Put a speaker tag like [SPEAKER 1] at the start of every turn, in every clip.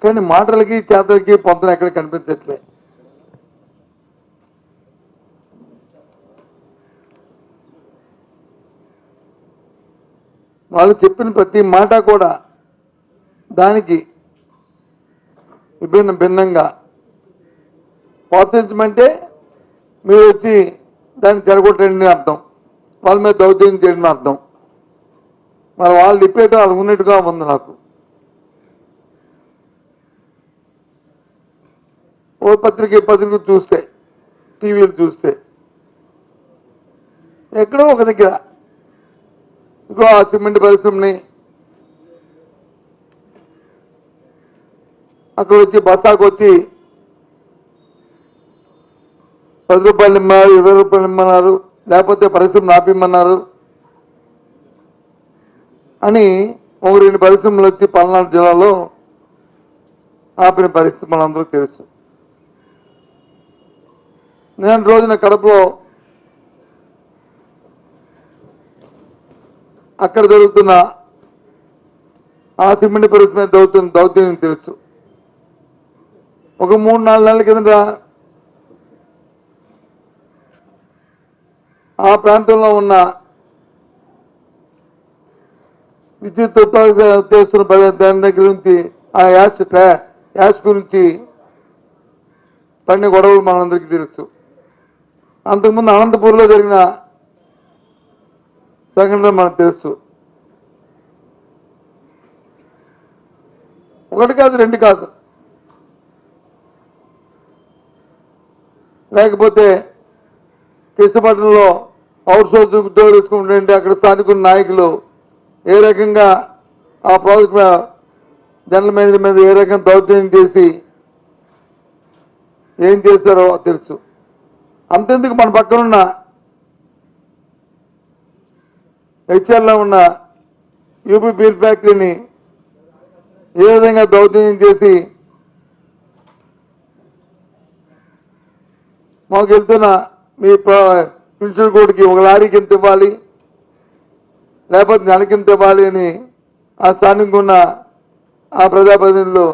[SPEAKER 1] కానీ మాటలకి చేతలకి పొంతన ఎక్కడ కనిపించట్లే. వాళ్ళు చెప్పిన ప్రతి మాట కూడా దానికి భిన్నంగా ప్రోత్సహించమంటే మీరు వచ్చి దాన్ని చెడగొట్టండి అర్థం, వాళ్ళ మీద దౌర్జన్యం చేయడం అర్థం. మరి వాళ్ళు తిప్పేట అది ఉన్నట్టుగా ఉంది నాకు. ఓ పత్రిక చూస్తే, టీవీలు చూస్తే ఎక్కడో ఒక దగ్గర ఇంకో ఆ సిమెంట్ పరిశ్రమని అక్కడ వచ్చి బస్తాకు వచ్చి 10 రూపాయలు ఇమ్మన్నారు, 20 రూపాయలు ఇమ్మన్నారు, లేకపోతే పరిశ్రమ ఆపిమ్మన్నారు అని 1-2 పరిశ్రమలు వచ్చి పల్నాడు జిల్లాలో ఆపిన పరిస్థితి మనందరికీ తెలుసు. నేను రోజున కడపలో అక్కడ జరుగుతున్న ఆ సిమెంట్ పరిశ్రమ దౌర్జన్యం తెలుసు. ఒక 3-4 నెలల కిందట ఆ ప్రాంతంలో ఉన్న విద్యుత్ ఉత్పత్తి చేస్తున్న దాని దగ్గర నుంచి ఆ యాష్ గురించి పడిన గొడవలు మనందరికీ తెలుసు. అంతకుముందు అనంతపూర్లో జరిగిన సంఘటన మనకు తెలుసు. 1 కాదు 2 కాదు. లేకపోతే కృష్ణపట్నంలో అవుట్ సోర్స్ డోర్ వేసుకుంటుంటే అక్కడ స్థానికుల నాయకులు ఏ రకంగా ఆ ప్రాజెక్ట్ జనరల్ మేనేజర్ మీద ఏ రకంగా దౌర్జన్యం చేసి ఏం చేశారో తెలుసు. అంతెందుకు మన పక్కనున్న హెచ్ఆర్లో ఉన్న యూపీ బీర్ ఫ్యాక్టరీని ఏ విధంగా దౌర్జన్యం చేసి మాకు వెళ్తున్న మీ పెన్షన్ కోడ్కి 1 లారీకి ఎంత ఇవ్వాలి, లేకపోతే నెలకి ఎంత ఇవ్వాలి అని ఆ స్థానికంగా ఉన్న ఆ ప్రజాప్రతినిధులు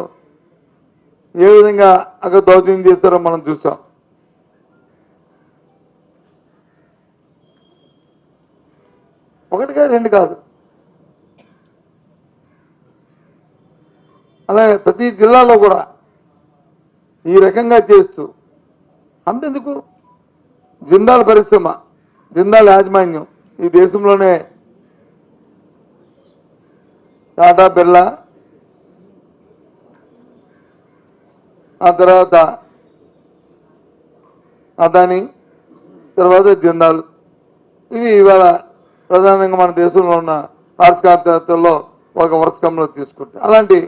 [SPEAKER 1] ఏ విధంగా అక్కడ దౌర్జన్యం చేస్తారో మనం చూసాం. ఒకటి కాదు 2 కాదు. అలాగే ప్రతి జిల్లాలో కూడా ఈ రకంగా చేస్తూ అంతెందుకు జిందాల్ పరిశ్రమ, జిందాల్ యాజమాన్యం ఈ దేశంలోనే టాటా బిర్లా, ఆ తర్వాత అదాని, తర్వాత జిందాల్, ఇవి ఇవాళ ప్రధానంగా మన దేశంలో ఉన్న పారిశ్రామికవేత్తల్లో ఒక వరుసకంలో తీసుకుంటే అలాంటి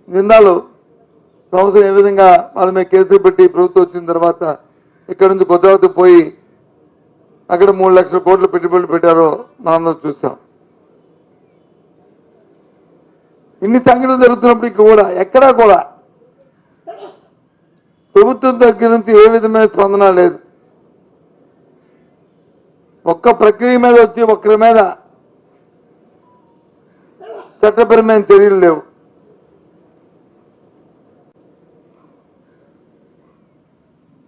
[SPEAKER 1] జిందాలు సంవత్సరం ఏ విధంగా వాళ్ళ మీద కేసులు పెట్టి ప్రభుత్వం వచ్చిన తర్వాత ఇక్కడ నుంచి గుజరాత్ పోయి అక్కడ 3 లక్షల కోట్లు పెట్టుబడులు పెట్టారో మనం చూసాం. ఇన్ని సంఘటనలు జరుగుతున్నప్పటికీ కూడా ఎక్కడా కూడా ప్రభుత్వం దగ్గర నుంచి ఏ విధమైన స్పందన లేదు. ఒక్క ప్రక్రియ మీద వచ్చి ఒక్కరి మీద చట్టపరమైన చర్యలు లేవు.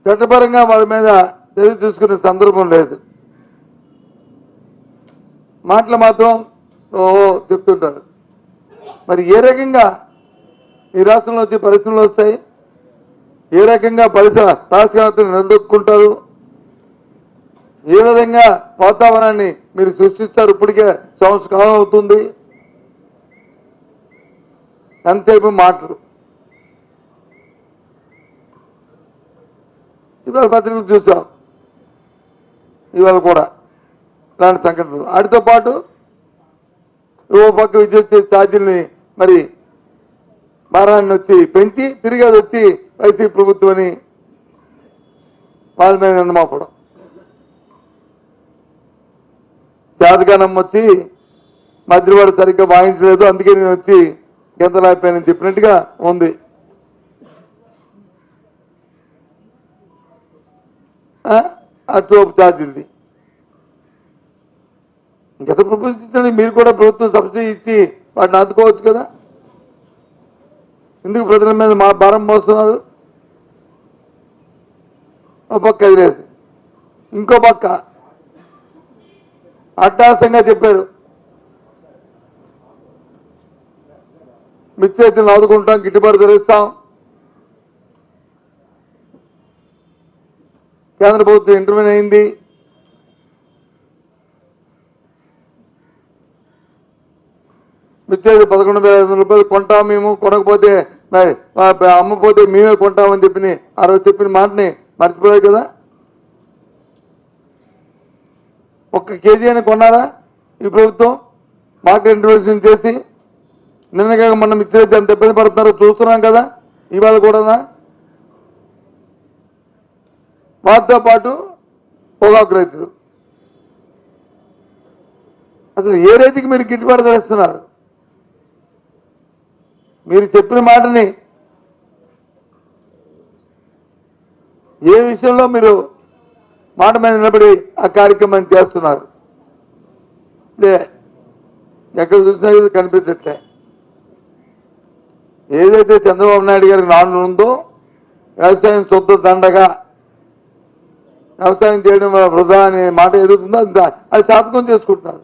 [SPEAKER 1] చట్టపరంగా వాళ్ళ మీద చర్య తీసుకునే సందర్భం లేదు. మాటలు మాత్రం చెప్తుంటారు. మరి ఏ రకంగా ఈ రాష్ట్రంలో వచ్చి పరిశ్రమలు వస్తాయి, ఏ రకంగా పారిశ్రామికవేత్తలు నిలదొక్కుంటారు, ఏ విధంగా వాతావరణాన్ని మీరు సృష్టిస్తారు? ఇప్పటికే సంవత్సర కాలం అవుతుంది. ఎంతసేపు మాటలు. ఇవాళ పత్రికలు చూసాం, ఇవాళ కూడా ఇలాంటి సంఘటనలు. వాటితో పాటు ఓ పక్క విద్యుత్ ఛార్జీల్ని మరి భారాన్ని వచ్చి పెంచి తిరిగి అది వచ్చి వైసీపీ ప్రభుత్వం అని వాళ్ళ మీద నిందమోపడం. జాతకానం వచ్చి మధ్యవాడు సరిగ్గా వాయించలేదు, అందుకే నేను వచ్చి గెంతలాయిపోయానని చెప్పినట్టుగా ఉంది. అట్రోప్ ఛార్జీలది గత ప్రభుత్వం మీరు కూడా ప్రభుత్వం సబ్సిడీ ఇచ్చి వాటిని అందుకోవచ్చు కదా. ఎందుకు ప్రజల మీద మా భారం మోస్తున్నారు? ఒక పక్క ఎదిరేది, ఇంకో పక్క అట్టాసంగా చెప్పారు, మిర్చి రైతులను ఆదుకుంటాం, గిట్టుబాటు ధర ఇస్తాం, కేంద్ర ప్రభుత్వం ఇంటర్వ్యూన్ అయింది, మిర్చి 11,500 రూపాయలు కొంటాం, మేము కొనకపోతే అమ్మపోతే మేమే కొంటామని చెప్పి ఆ రోజు చెప్పిన మాటని మర్చిపోయారు కదా. ఒక్క కేజీ అని కొన్నారా ఈ ప్రభుత్వం? మార్కెట్ ఇంటర్వెన్షన్ చేసి నిన్నగా మనం మిర్చి రైతు ఎంత ఇబ్బంది పడుతున్నారో చూస్తున్నాం కదా. ఇవాళ కూడా వాటితో పాటు పొగాకు రైతులు, అసలు ఏ రైతుకి మీరు గిట్టుబాటు ధర ఇస్తున్నారు? మీరు చెప్పిన మాటని ఏ విషయంలో మీరు మాట మీద నిలబడి ఆ కార్యక్రమాన్ని చేస్తున్నారు? ఎక్కడ చూసినా కనిపించట్లే. ఏదైతే చంద్రబాబు నాయుడు గారికి నాన్న ఉందో, వ్యవసాయం సొంత దండగా, వ్యవసాయం చేయడం వృధా అనే మాట ఎదుగుతుందో అది సాధకం చేసుకుంటున్నారు.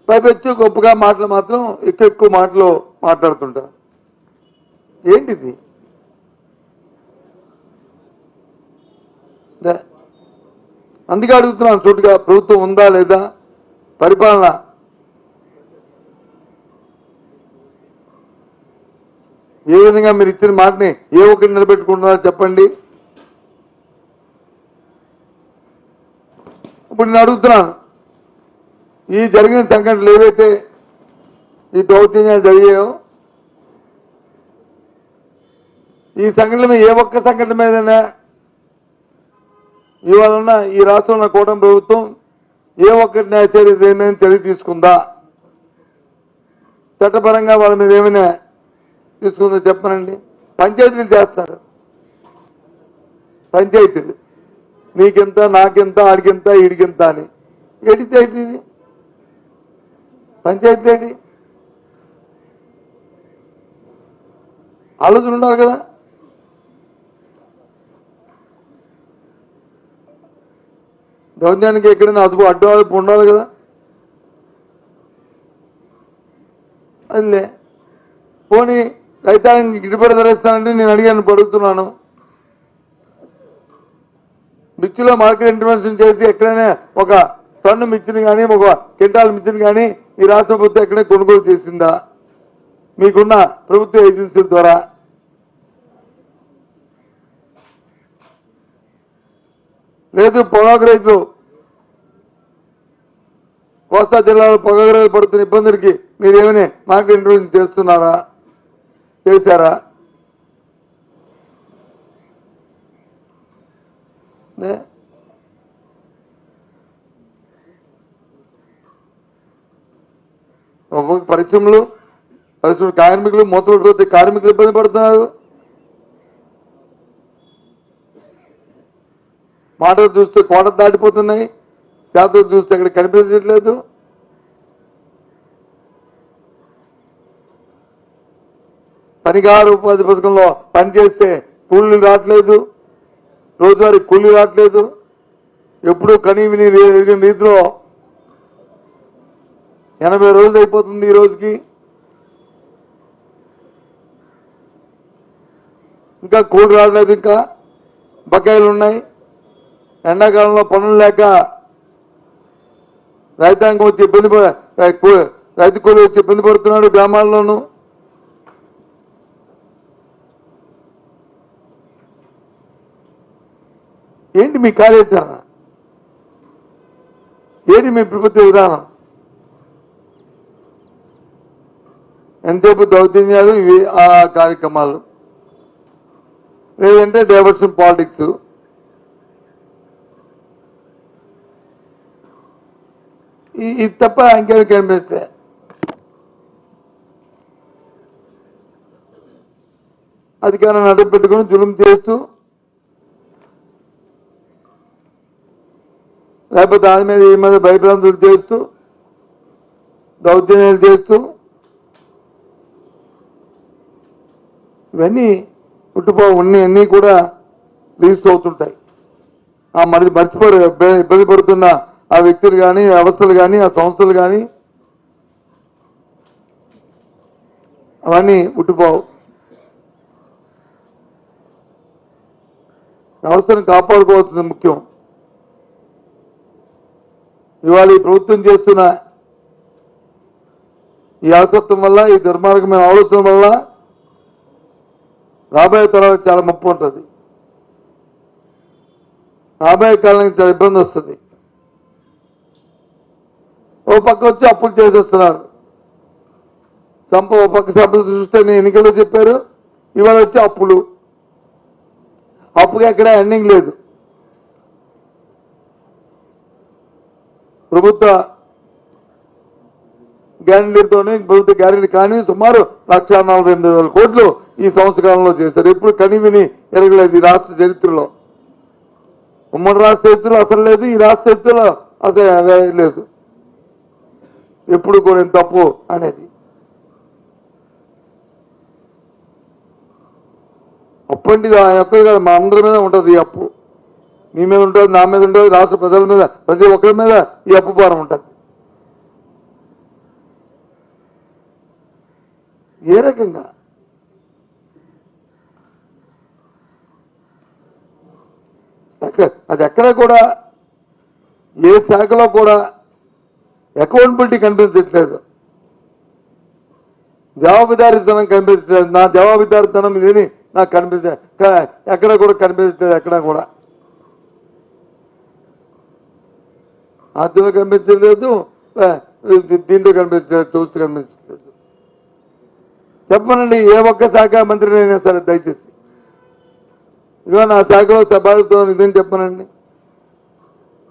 [SPEAKER 1] పైపెచ్చు గొప్పగా మాటలు మాత్రం ఎక్కువ మాటలు మాట్లాడుతుంటారు. ఏంటిది? అందుకే అడుగుతున్నాను సూటిగా, ప్రభుత్వం ఉందా లేదా? పరిపాలన ఏ విధంగా మీరు ఇచ్చిన మాటని ఏ ఒక్కటి నిలబెట్టుకుంటున్నారో చెప్పండి. ఇప్పుడు నేను అడుగుతున్నాను, ఈ జరిగిన సంఘటనలు ఏవైతే ఈ దౌర్జన్యాలు జరిగాయో, ఈ సంఘటన ఏ ఒక్క సంఘటన మీదైనా ఇవాళ ఈ రాష్ట్రంలో కూటమి ప్రభుత్వం ఏ ఒక్కటి న్యాయ చర్య తీసుకుందా? చట్టపరంగా వాళ్ళ మీద ఏమైనా తీసుకుందో చెప్పనండి. పంచాయతీలు చేస్తారు, పంచాయతీలు నీకెంత, నాకెంత, ఆడికెంత, ఈడికెంత అని. ఎడితే ఇది పంచాయతీ ఏంటి? ఆలోచన ఉండాలి కదా. దౌర్జన్యానికి ఎక్కడైనా అడ్డు ఉండాలి కదా. అదిలే పోనీ రైతాంగానికి గిట్టుబాటు ధర ఇస్తానంటే నేను అడుగుతున్నాను. మిర్చిలో మార్కెట్ ఇంటర్వెన్షన్ చేసి ఎక్కడైనా ఒక టన్ను మిర్చిని కానీ, ఒక క్వింటాల్ మిర్చిని కానీ ఈ రాష్ట్ర ప్రభుత్వం ఎక్కడైనా కొనుగోలు చేసిందా? మీకున్న ప్రభుత్వ ఏజెన్సీల ద్వారా లేదు. పొగాకు రైతులు, కోస్తా జిల్లాలో పొగాకు రైతులు పడుతున్న ఇబ్బందులకి మీరు ఏమైనా మార్కెట్ ఇంటర్వెన్షన్ చేస్తున్నారా? చేశారా? పరిశ్రమలు కార్మికులు, మూతపడిపోతే కార్మికులు ఇబ్బంది పడుతున్నారు. మాటలు చూస్తే కోట దాటిపోతున్నాయి, చేతలు చూస్తే అక్కడ కనిపించట్లేదు. పనిగారు ఉపాధి పథకంలో పనిచేస్తే కూలీలు రావట్లేదు, రోజువారీ కూలీలు రావట్లేదు. ఎప్పుడూ కనీ విని ఎరిగిన రీతిలో 80 రోజులు అయిపోతుంది ఈ రోజుకి. ఇంకా కూలి రావట్లేదు, ఇంకా బకాయిలు ఉన్నాయి. ఎండాకాలంలో పనులు లేక రైతాంగం వచ్చి రైతు కూలి వచ్చి ఇబ్బంది పడుతున్నాడు గ్రామాల్లోనూ. ఏంటి మీ కార్యాచరణ? ఏంటి మీ ప్రభుత్వ విధానం? ఎంతసేపు దౌర్జన్యాలు, ఇవి ఆ కార్యక్రమాలు, లేదంటే డైవర్షన్ పాలిటిక్స్. ఇది తప్ప ఇంకేమి కనిపిస్తే అధికారాన్ని అడ్డు పెట్టుకుని జులుం చేస్తూ, లేకపోతే దాని మీద ఈ మీద భయభ్రాంతులు చేస్తూ, దౌర్జన్యాలు చేస్తూ ఇవన్నీ అన్నీ కూడా రిజిస్టర్ అవుతుంటాయి. మరి మర్చిపోరు ఇబ్బంది పడుతున్న ఆ వ్యక్తులు కానీ వ్యవస్థలు కానీ ఆ సంస్థలు కానీ అవన్నీ ఉట్టిపోవు. వ్యవస్థను కాపాడుకోవాల్సింది ముఖ్యం. ఇవాళ ఈ ప్రభుత్వం చేస్తున్న ఈ అలసత్వం వల్ల ఈ దుర్మార్గమైన ఆలోచన వల్ల రాబోయే తరాలకు చాలా ముప్పు ఉంటుంది. రాబోయే కాలానికి చాలా ఇబ్బంది వస్తుంది. ఓ పక్క వచ్చి అప్పులు చేసేస్తున్నారు. ఓ పక్క సంపద చూస్తే ఎన్నికల్లో చెప్పారు, ఇవాళ వచ్చి అప్పుకి ఎక్కడ ఎండింగ్ లేదు. ప్రభుత్వ గ్యారంటీలతోనే ప్రభుత్వ గ్యారంటీ కానీ సుమారు 1,48,000 కోట్లు ఈ సంవత్సరాలలో చేశారు. ఎప్పుడు కనివిని ఎరగలేదు ఈ రాష్ట్ర చరిత్రలో. ఉమ్మడి రాష్ట్ర చరిత్రలో అసలు లేదు, ఈ రాష్ట్ర చరిత్రలో అసలు లేదు. ఎప్పుడు కూడా ఎంత తప్పు అనేది. అప్పు అంటే ఎక్కడ కాదు, మా అందరి మీద ఉంటుంది ఈ అప్పు. మీ మీద ఉంటుంది, నా మీద ఉంటుంది, రాష్ట్ర ప్రజల మీద, ప్రతి ఒక్కరి మీద ఈ అప్పు భారం ఉంటుంది. ఏ రకంగా అది ఎక్కడ కూడా ఏ శాఖలో కూడా అకౌంటబిలిటీ కనిపించట్లేదు, జవాబుదారీతనం కనిపించట్లేదు. నా జవాబుదారీతనం ఇదని నాకు ఎక్కడ కూడా కనిపించట్లేదు. ఎక్కడ కూడా ఆర్థికంగా కనిపించలేదు, దీంట్లో కనిపించలేదు, చూస్తూ కనిపించలేదు. చెప్పనండి ఏ ఒక్క శాఖ మంత్రినైనా సరే దయచేసి ఇదిగో నా శాఖలో సభ్యులతో ఇదని చెప్పనండి,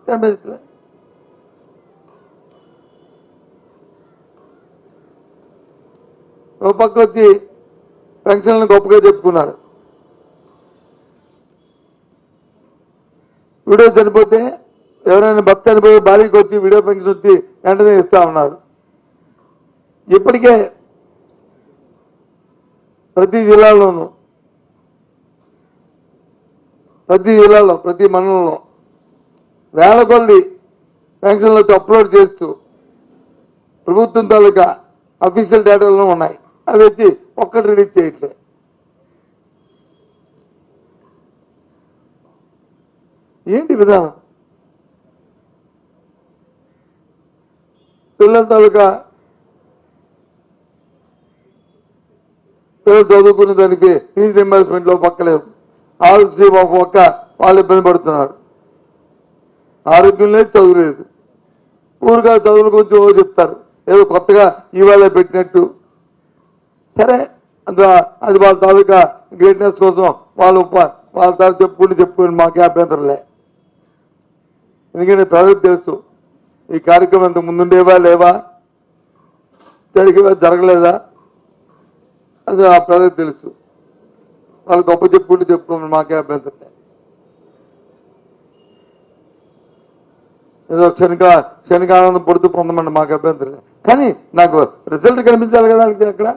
[SPEAKER 1] కనిపించలేదు. ఒక పక్క వచ్చి పెన్షన్లను గొప్పగా చెప్పుకున్నారు. వీడియో చనిపోతే ఎవరైనా భర్త చనిపోయి భార్యకి వచ్చి వీడియో పెన్షన్ వచ్చి వెంటనే ఇస్తా ఉన్నారు. ఇప్పటికే ప్రతి జిల్లాలోనూ ప్రతి మండలంలో వేల కొద్ది పెన్షన్లతో అప్లోడ్ చేస్తూ ప్రభుత్వం తాలూకా అఫీషియల్ డేటాలో ఉన్నాయి. అవి వచ్చి ఒక్కటి రిలీజ్ చేయట్లే. ఏంటి విధానం? పిల్లల తాలూకా పిల్లలు చదువుకునే దానికి ఫీజు రింబర్స్మెంట్లో పక్కలేవు. ఆరోగ్యశ్రీ ఒక పక్క వాళ్ళు ఇబ్బంది పడుతున్నారు. ఆరోగ్యం లేదు, చదువు లేదు. ఊరుగా చదువుల గురించి చెప్తారు, ఏదో కొత్తగా ఇవాళ పెట్టినట్టు. సరే, అది వాళ్ళ తాలూకా గ్రేట్నెస్ కోసం వాళ్ళ తాలూ చెప్పుకుని మాకే అభ్యంతరంలే. ఎందుకంటే ప్రజలకు తెలుసు ఈ కార్యక్రమం ఇంత ముందుండేవా లేవా, జరగలేదా, అది ఆ ప్రజలకు తెలుసు. వాళ్ళు గొప్ప చెప్పుకోమని మాకే అభ్యంతరంలే. ఏదో క్షణికానందం పడుతూ పొందమండి, మాకు అభ్యంతరం. కానీ నాకు రిజల్ట్ కనిపించాలి కదా అక్కడ,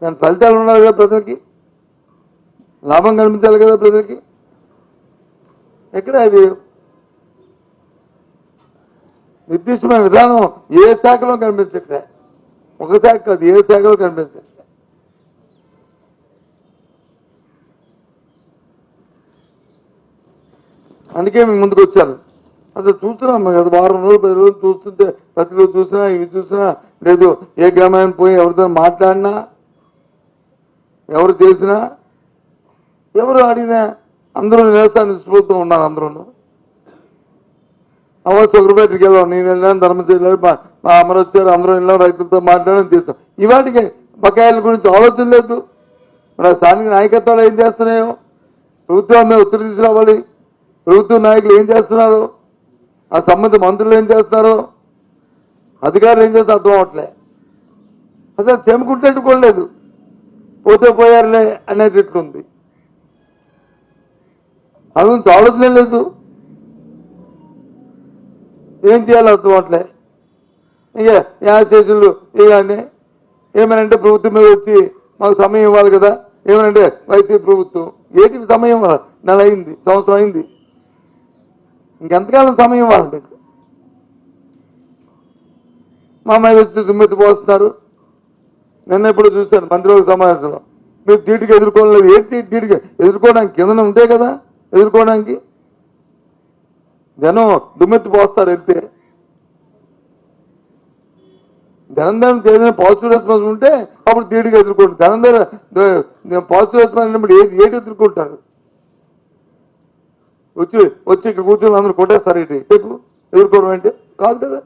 [SPEAKER 1] దాని ఫలితాలు ఉండాలి కదా, ప్రజలకి లాభం కనిపించాలి కదా ప్రజలకి. ఎక్కడ అవి నిర్దిష్టమైన విధానం ఏ శాఖలో కనిపించట్లే. ఒక శాఖ కాదు, ఏ శాఖలో కనిపించట్లే. అందుకే మేము ముందుకు వచ్చాను. అసలు చూస్తున్నాం కదా, వారం రోజులు 10 రోజులు చూస్తుంటే, ప్రతిరోజు చూసినా ఇవి చూసినా లేదు. ఏ గ్రామానికి పోయి ఎవరితో మాట్లాడినా, ఎవరు చేసినా, ఎవరు అడిగినా అందరూ నిరసన నిష్పత్తితో ఉన్నారు. అందరూ సుగ్రపేటకి వెళ్ళాం, నేను వెళ్ళాను, ధర్మశ్రీ మా అమరు వచ్చారు, అందరూ వెళ్ళాం, రైతులతో మాట్లాడడం చేస్తాం. ఇవాటికి బకాయిల గురించి ఆలోచన లేదు. మరి స్థానిక నాయకత్వాలు ఏం చేస్తున్నాయో, ప్రభుత్వం మీద ఒత్తిడి తీసుకురావాలి. ప్రభుత్వ నాయకులు ఏం చేస్తున్నారు, ఆ సంబంధిత మంత్రులు ఏం చేస్తున్నారు, అధికారులు ఏం చేస్తారో అర్థం అవట్లే. అసలు చెమకుంటేట్టుకోలేదు, పోతే పోయారులే అనేటట్లుంది. అది గురించి ఆలోచన లేదు. ఏం చేయాలో అర్థం అవట్లే. ఇక యాసేషన్లు ఇవన్నీ ఏమనంటే ప్రభుత్వం మీద వచ్చి మాకు సమయం ఇవ్వాలి కదా. ఏమనంటే వైసీపీ ప్రభుత్వం ఏంటి సమయం నెల అయింది, సంవత్సరం అయింది, ఇంకెంతకాలం సమయం ఇవ్వాలి మీకు? మా మీద వచ్చి దుమ్మెత్తి పోస్తున్నారు. నిన్న ఎప్పుడు చూశాను మంత్రివర్గ సమావేశంలో, మీరు ధీటుగా ఎదుర్కోలేదు. ఏంటి ధీటుగా ఎదుర్కోవడానికి? కింద ఉంటే కదా ఎదుర్కోవడానికి. జనం దుమ్మెత్తి పోస్తారు వెళ్తే. జనం ఏదైనా పాజిటివ్ రెస్పాన్స్ ఉంటే అప్పుడు ధీటుగా ఎదుర్కోండి. జనం పాజిటివ్ రెస్పాన్స్ అయినప్పుడు ఏంటి ఎదుర్కొంటారు? వచ్చి ఇక్కడ కూర్చొని అందరూ కొట్టేస్తారు. ఏంటి రేపు ఎదుర్కోవడం అంటే కాదు కదా.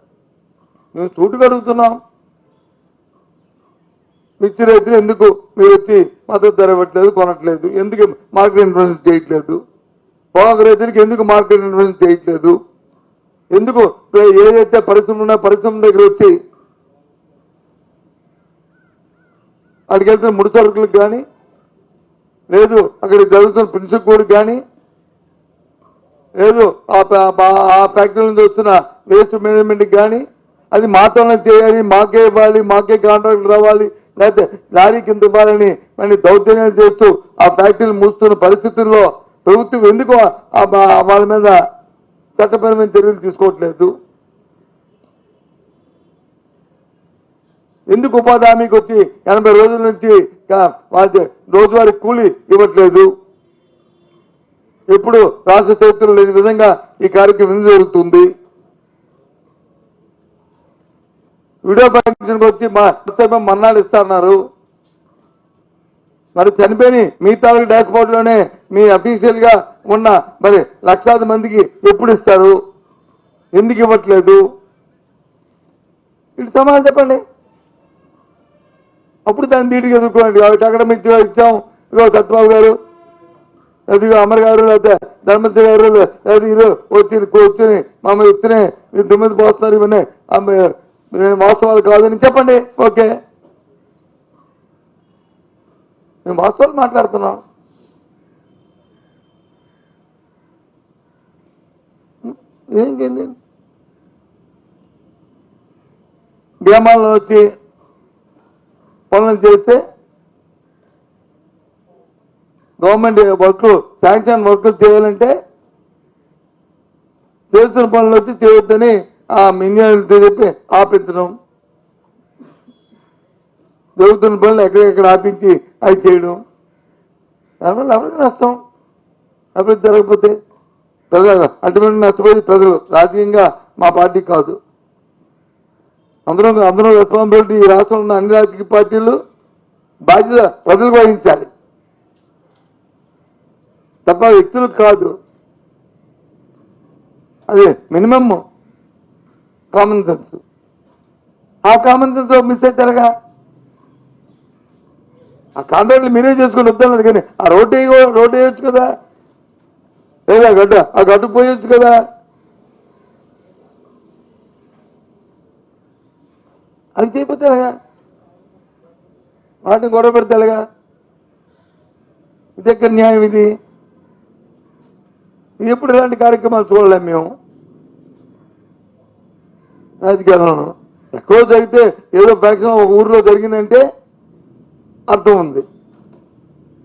[SPEAKER 1] మేము సూటుగా అడుగుతున్నాం. మిర్చి రైతులు ఎందుకు మీరు వచ్చి మద్దతు ధర ఇవ్వట్లేదు, కొనట్లేదు? ఎందుకు మార్కెట్ ఇన్ఫ్లుయెన్స్ చేయట్లేదు? పొగాకు రైతులకి ఎందుకు మార్కెట్ ఇన్ఫ్లుయెన్స్ చేయట్లేదు? ఎందుకు ఏదైతే పరిశ్రమ ఉన్నా పరిశ్రమ దగ్గర వచ్చి అక్కడికి వెళ్తున్న ముడి సరుకులకు కానీ, లేదు అక్కడ జరుగుతున్న ప్రిన్సిపల్ కోడ్కి కానీ, లేదు ఆ ఫ్యాక్టరీ నుంచి వస్తున్న వేస్ట్ మేనేజ్మెంట్కి కానీ, అది మాతోనే చేయాలి, మాకే ఇవ్వాలి, మాకే కాంట్రాక్ట్ రావాలి, లేకపోతే లారీ కింద ఇవ్వాలని మళ్ళీ దౌర్జన్యాలు చేస్తూ ఆ ఫ్యాక్టరీలు మూస్తున్న పరిస్థితుల్లో ప్రభుత్వం ఎందుకు వాళ్ళ మీద చట్టపరమైన చర్యలు తీసుకోవట్లేదు? ఎందుకు ఉపాధి హామీకి వచ్చి 80 రోజుల నుంచి వాళ్ళ రోజువారీ కూలీ ఇవ్వట్లేదు? ఎప్పుడు రాష్ట్ర చరిత్రలో లేని విధంగా ఈ కార్యక్రమం జరుగుతుంది. వీడియో కాన్ఫరెన్స్కి వచ్చి మన్నాడు ఇస్తున్నారు. మరి చనిపోయి మీ తాలూకు డాష్ బోర్డులోనే మీ అఫీషియల్ గా ఉన్న మరి లక్షలాది మందికి ఎప్పుడు ఇస్తారు? ఎందుకు ఇవ్వట్లేదు? ఇటు సమాధానం చెప్పండి. అప్పుడు దాన్ని ధీటుగా ఎదుర్కోండి. అక్కడ మీకు ఇచ్చాం, ఇదిగో సత్యబాబు గారు, ఇదిగో అమర్ గారు, లేకపోతే ధర్మశ్రీ గారు, లేదా ఇది కూర్చుని మమ్మల్ని ఇచ్చినే దుమ్మిది పోస్తున్నారు, ఇవన్నీ వాస్తవాలు కాదని చెప్పండి. ఓకే, మేము వాస్తవాలు మాట్లాడుతున్నాం. ఏంటి గ్రామాల్లో వచ్చి పనులు చేస్తే గవర్నమెంట్ వర్క్ శాంక్షన్ వర్క్లు చేయాలంటే చేస్తున్న పనులు వచ్చి చేయొద్దని ఆ ఇంజనీర్లతో చెప్పి ఆపించడం, జరుగుతున్న పనులు ఎక్కడెక్కడ ఆపించి అవి చేయడం. దానివల్ల ఎవరికి నష్టం? అభివృద్ధి జరగకపోతే ప్రజలు అల్టిమేట్ నష్టపోయేది ప్రజలు, రాజకీయంగా మా పార్టీ కాదు. అందరూ రెస్పాన్సిబిలిటీ. ఈ రాష్ట్రంలో ఉన్న అన్ని రాజకీయ పార్టీలు బాధ్యత ప్రజలకు వహించాలి తప్ప వ్యక్తులకు కాదు. అది మినిమమ్ కామన్ సెన్స్. ఆ కామన్ సెన్స్ మిస్ అయితే ఎలాగా? ఆ కాంట్రాక్ట్లు మీరే చేసుకుని వద్దన్నది, కానీ ఆ రోడ్డు వేయొచ్చు కదా, లేదా ఆ గడ్డు పోయొచ్చు కదా. అది చేయకపోతే ఎలాగా? వాటిని గొడవ పెడితే ఎలాగా? ఇది ఎక్కడ న్యాయం? ఇది ఎప్పుడు ఇలాంటి కార్యక్రమాలు చూడలేము మేము రాజకీయాలను. ఎక్కడో జరిగితే ఏదో ఫ్యాక్షన్ ఒక ఊర్లో జరిగిందంటే అర్థం ఉంది.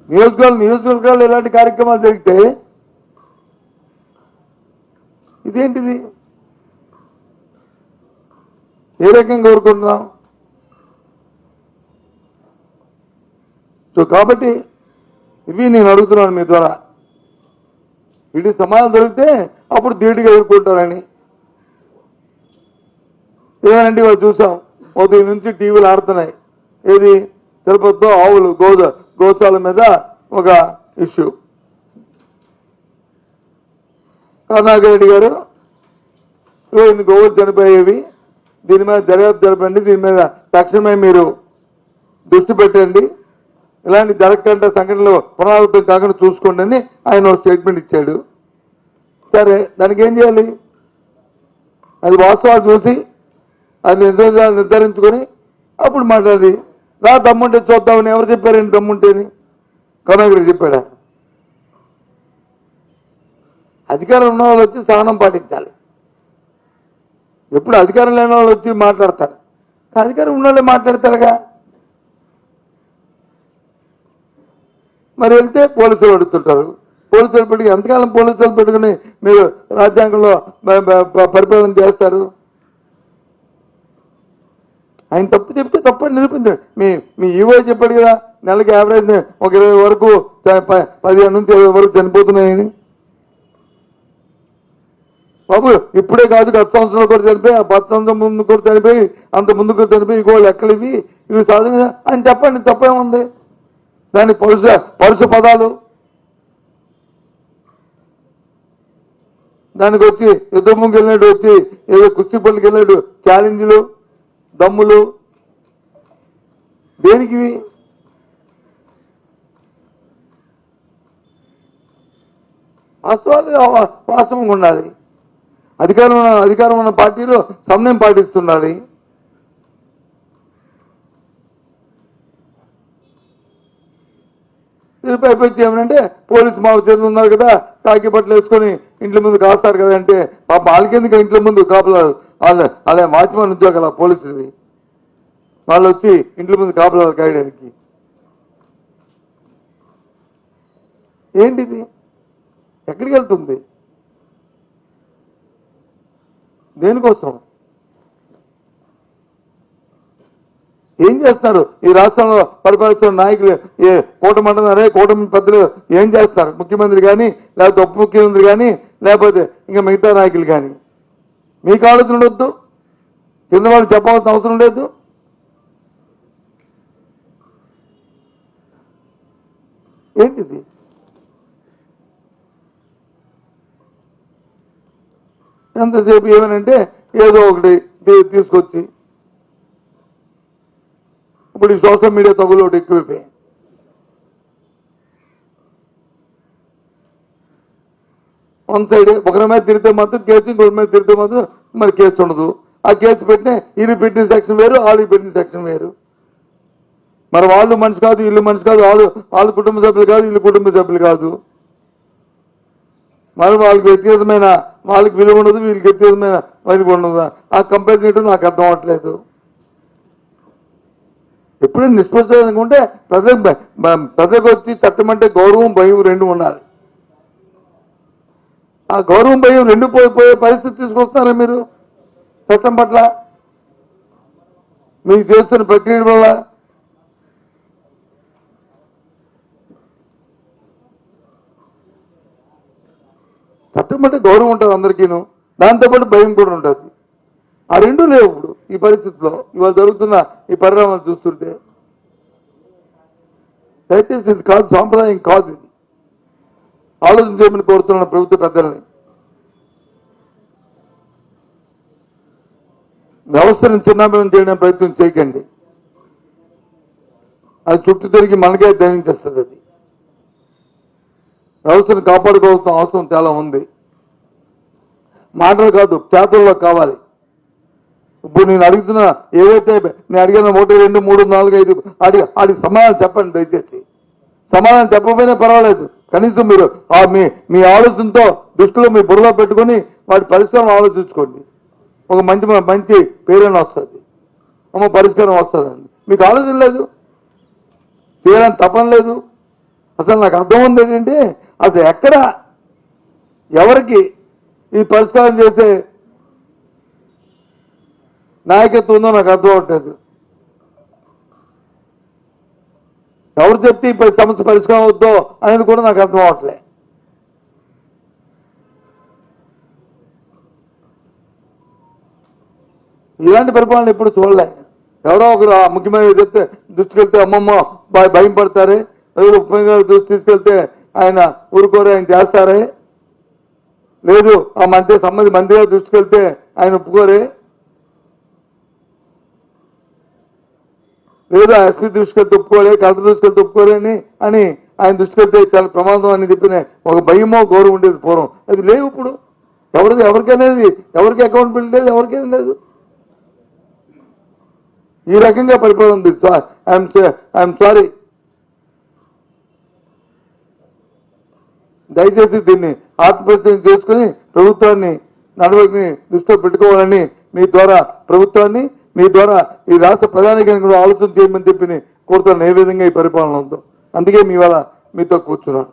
[SPEAKER 1] నియోజకవర్గాలు ఇలాంటి కార్యక్రమాలు జరిగితే ఇదేంటిది? ఏ రకంగా కోరుకుంటున్నాం? సో కాబట్టి ఇవి నేను అడుగుతున్నాను మీ ద్వారా. వీటి సమాధానం దొరికితే అప్పుడు ధీటుగా ఎదుర్కొంటారని. ఏమనంటే వాళ్ళు చూసాం, ఉదయం నుంచి టీవీలు ఆడుతున్నాయి. ఏది? తిరుపతిలో ఆవులు గోశాల మీద ఒక ఇష్యూ. కరుణాకర్ రెడ్డి గారు ఇన్ని గోవులు చనిపోయేవి, దీని మీద దర్యాప్తు జరపండి, దీని మీద తక్షణమే మీరు దృష్టి పెట్టండి, ఇలాంటి జరగకుండా సంఘటనలు పునరావృతం కాకుండా చూసుకోండి అని ఆయన స్టేట్మెంట్ ఇచ్చాడు. సరే, దానికి ఏం చేయాలి? అది వాస్తవాలు చూసి అది నిర్ధారించుకొని అప్పుడు మాట్లాడి రా దమ్ముంటే చూద్దామని. ఎవరు చెప్పారండి దమ్ముంటేని? కరుణాకర్ చెప్పాడా? అధికారం ఉన్న వాళ్ళు వచ్చి సహనం పాటించాలి. ఎప్పుడు అధికారం లేని వాళ్ళు వచ్చి మాట్లాడతారు, అధికారం ఉన్న వాళ్ళే మాట్లాడతారుగా. మరి వెళ్తే పోలీసులు అడుగుతుంటారు. పోలీసులు పెట్టుకుని ఎంతకాలం పోలీసులు పెట్టుకుని మీరు రాజ్యాంగంలో పరిపాలన చేస్తారు? ఆయన తప్పు చెప్తే తప్పని నిరూపించండి. మీ ఈవో చెప్పాడు కదా, నెలకి యావరేజ్ ఒక 20 వరకు 15 నుంచి 20 వరకు చనిపోతున్నాయని. బాబు ఇప్పుడే కాదు, గత సంవత్సరంలో కూడా చనిపోయి, ఆ 10 సంవత్సరం ముందు కూడా చనిపోయి, అంత ముందు కూడా చనిపోయి, ఇగో లెక్కలు ఇవి సహజంగా అని చెప్పండి. తప్పేముంది? దాని పరుష పదాలు దానికి వచ్చి యుద్ధముకి వెళ్ళినట్టు వచ్చి ఏదో కుస్తీ పనులకి వెళ్ళినట్టు ఛాలెంజ్లు, దమ్ములు దేనికి? వాస్తవంగా ఉండాలి. అధికారం ఉన్న పార్టీలో సమన్వయం పాటిస్తుండాలి. పైపొచ్చి ఏమనంటే పోలీసు మా చేతులు ఉన్నారు కదా, తాకి బట్టలు వేసుకొని ఇంట్ల ముందు కాస్తారు కదా అంటే, పాప వాళ్ళకెందుకు ఇంట్ల ముందు కాపలాలు? అలా వాచ్మెన్ ఉద్యోగాల పోలీసులవి, వాళ్ళు వచ్చి ఇంట్ల ముందు కాపలాలు కాయడానికి ఏంటిది? ఎక్కడికి వెళ్తుంది? దేనికోసం? ఏం చేస్తారు? ఈ రాష్ట్రంలో పరిపాలిస్తున్న నాయకులు కూటమి అంటున్నారే, కూటమి పెద్దలు ఏం చేస్తారు? ముఖ్యమంత్రి కానీ, లేకపోతే ఉప ముఖ్యమంత్రి కానీ, లేకపోతే ఇంకా మిగతా నాయకులు కానీ. మీకు ఆలోచన ఉండొద్దు? కింద వాళ్ళు చెప్పాల్సిన అవసరం లేదు? ఏంటిది? ఎంతసేపు ఏమనంటే ఏదో ఒకటి తీసుకొచ్చి, ఇప్పుడు ఈ సోషల్ మీడియా తగులు ఒకటి ఎక్కువైపోయాయి. వన్ సైడ్ ఒకరి మీద తిరిగితే మాత్రం కేసు, ఇంకొకరి మీద తిరిగితే మాత్రం మరి కేసు ఉండదు. ఆ కేసు పెట్టిన ఇది పెట్టిన సెక్షన్ వేరు, వాళ్ళకి పెట్టిన సెక్షన్ వేరు. మరి వాళ్ళు మనిషి కాదు, వీళ్ళు మనిషి కాదు, వాళ్ళు కుటుంబ సభ్యులు కాదు, వీళ్ళు కుటుంబ సభ్యులు కాదు. మరి వాళ్ళకి వ్యక్తిగతమైన వాళ్ళకి విలువ ఉండదు, వీళ్ళకి వ్యక్తిగతమైన విలువ ఉండదు. ఆ కంపేర్ చేయడం నాకు అర్థం అవ్వట్లేదు. ఎప్పుడైనా నిష్పక్షంగా ఉంటే ప్రజలకు వచ్చి చట్టం అంటే గౌరవం, భయం రెండు ఉండాలి. ఆ గౌరవం, భయం రెండు పోయే పరిస్థితి తీసుకొస్తున్నారా మీరు చట్టం పట్ల? మీకు చేస్తున్న ప్రక్రియ వల్ల చట్టం అంటే గౌరవం ఉంటుంది అందరికీను, దాంతోపాటు భయం కూడా ఉంటుంది. ఆ రెండూ లేవు ఇప్పుడు ఈ పరిస్థితిలో. ఇవాళ జరుగుతున్న ఈ పరిణామాలు చూస్తుంటే దయచేసి ఇది కాదు, సాంప్రదాయం కాదు. ఇది ఆలోచన చేయమని కోరుతున్న ప్రభుత్వ పెద్దలని. వ్యవస్థను చిన్నాభిన్నం చేయడానికి ప్రయత్నం చేయకండి. అది చుట్టూ తిరిగి మనకే ధరించేస్తుంది. అది వ్యవస్థను కాపాడుకోవాల్సిన అవసరం చాలా ఉంది. మాటలు కాదు, చేతుల్లో కావాలి. ఇప్పుడు నేను అడుగుతున్నా ఏదైతే నేను అడిగిన 1, 2, 3, 4, 5 ఆడికి సమాధానం చెప్పండి దయచేసి. సమాధానం చెప్పకపోయినా పర్వాలేదు, కనీసం మీరు మీ ఆలోచనతో దృష్టిలో మీ బుర్రలో పెట్టుకొని వాటి పరిష్కారం ఆలోచించుకోండి. ఒక మంచి పేరైనా వస్తుంది, పరిష్కారం వస్తుందండి. మీకు ఆలోచన లేదు, చేయాలని తపన లేదు. అసలు నాకు అర్థం ఉంది ఏంటంటే అసలు ఎక్కడ ఎవరికి ఈ పరిష్కారం చేసే నాయకత్వం ఉందో నాకు అర్థం అవట్లేదు. ఎవరు చెప్తే ఈ సమస్య పరిష్కారం అవుద్దో అనేది కూడా నాకు అర్థం అవట్లే. ఇలాంటి పరిపాలన ఎప్పుడు చూడలే. ఎవరో ఒకరు ముఖ్యమంత్రి చెప్తే దృష్టికెళ్తే అమ్మమ్మ భయం పడతారే, ముఖ్యమంత్రి తీసుకెళ్తే ఆయన ఊరుకోరే, ఆయన చేస్తారే. లేదు ఆ మంత్రి గారు దృష్టికెళ్తే ఆయన ఒప్పుకోరే. లేదా ఎస్పీ దృష్టికెళ్తే ఒప్పుకోలే, కలెక్టర్ దృష్టికెళ్తే ఒప్పుకోరే అని ఆయన దృష్టికెళ్తే చాలా ప్రమాదం అని చెప్పిన ఒక భయమో గౌరవం ఉండేది పూర్వం. అది లేవు ఇప్పుడు. ఎవరికనేది ఎవరికి అకౌంటబిలిటీ లేదు, ఎవరికేం లేదు. ఈ రకంగా పరిపాలన ఉంది. I'm sorry. దయచేసి దీన్ని ఆత్మహత్య చేసుకుని ప్రభుత్వాన్ని నడవడిని దృష్టిలో పెట్టుకోవాలని మీ ద్వారా ప్రభుత్వాన్ని, మీ ద్వారా ఈ రాష్ట్ర ప్రధానికాన్ని కూడా ఆలోచన చేయమని చెప్పి కోరుతాను ఏ విధంగా ఈ పరిపాలన ఉందో. అందుకే మీ మీతో కూర్చున్నాను.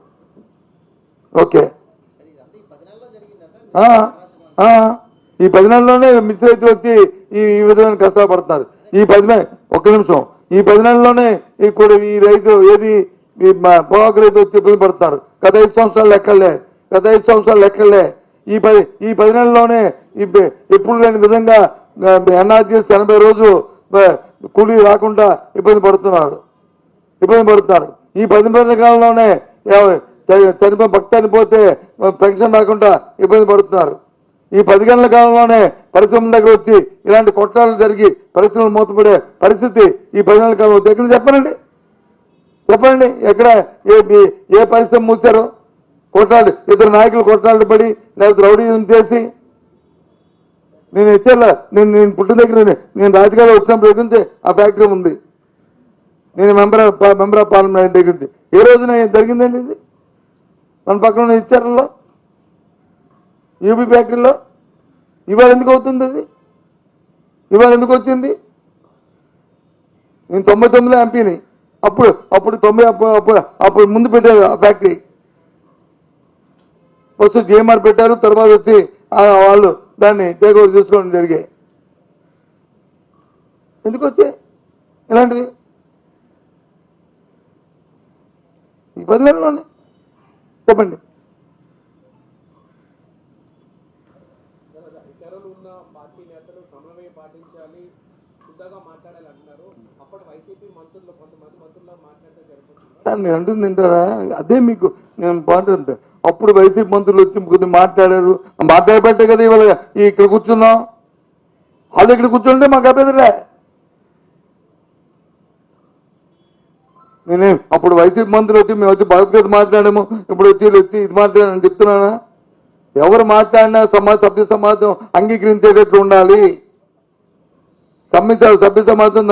[SPEAKER 1] ఓకే, ఈ 10 నెలల్లోనే మిస్ రైతులు వచ్చి ఈ విధమైన కష్టాలు పడుతున్నారు. ఈ 10 ఒక్క నిమిషం, ఈ 10 నెలల్లోనే ఇప్పుడు ఈ రైతు ఏది పొగాకు రైతు వచ్చి ఇబ్బంది పడుతున్నారు. గత 5 సంవత్సరాలు లెక్కలే. ఈ 10 నెలల్లోనే ఎప్పుడు లేని విధంగా ఎన్ఆర్జీఎస్ 80 రోజులు కూలీ రాకుండా ఇబ్బంది పడుతున్నారు. ఈ 10 నెలల కాలంలోనే భక్తి చనిపోతే పెన్షన్ రాకుండా ఇబ్బంది పడుతున్నారు. ఈ 10 గంటల కాలంలోనే పరిశ్రమల దగ్గర వచ్చి ఇలాంటి కొట్టాలు జరిగి పరిశ్రమలు మూతపడే పరిస్థితి ఈ 10 నెలల కాలంలో ఎక్కడ చెప్పండి. ఎక్కడ ఏ పరిశ్రమ మూసారో? కొట్టాలు, ఇద్దరు నాయకులు కొట్టాలు పడి లేకపోతే రౌడీజం చేసి. నేను ఇచ్చేలా నేను పుట్టిన దగ్గర నేను రాజకీయాల్లో వచ్చినప్పుడు దగ్గర నుంచి ఆ ఫ్యాక్టరీ ఉంది. నేను మెంబర్ ఆఫ్ పార్లమెంట్ దగ్గర నుంచి. ఏ రోజున జరిగిందండి ఇది? మన పక్కన ఇచ్చారులో యూపీ ఫ్యాక్టరీలో. ఇవాళ ఎందుకు అవుతుంది అది? ఇవాళ ఎందుకు వచ్చింది? నేను 99లో ఎంపీని. అప్పుడు ముందు పెట్టారు ఆ ఫ్యాక్టరీ. ఫస్ట్ జిఎంఆర్ పెట్టారు, తర్వాత వచ్చి వాళ్ళు దాన్ని టేక్ ఓవర్ చేసుకోవడం జరిగాయి. ఎందుకు వచ్చాయి ఇలాంటివి? ఈ 10 నెలల్లోనే చెప్పండి. సార్ నేను అంటుంది తింటారా? అదే మీకు నేను పాట. అప్పుడు వైసీపీ మంత్రులు వచ్చి కొద్దిగా మాట్లాడబట్టే కదా ఇవాళ ఇక్కడ కూర్చున్నాం. వాళ్ళు ఇక్కడ కూర్చుంటే మాకు అభ్యర్థులే. నేనే అప్పుడు వైసీపీ మంత్రులు వచ్చి మేము వచ్చి భగవద్గీత మాట్లాడాము, ఇప్పుడు వచ్చి ఇది మాట్లాడాలని చెప్తున్నానా? ఎవరు మాట్లాడినా సభ్య సమాజం అంగీకరించేటట్లు ఉండాలి. సభ్య సమాజం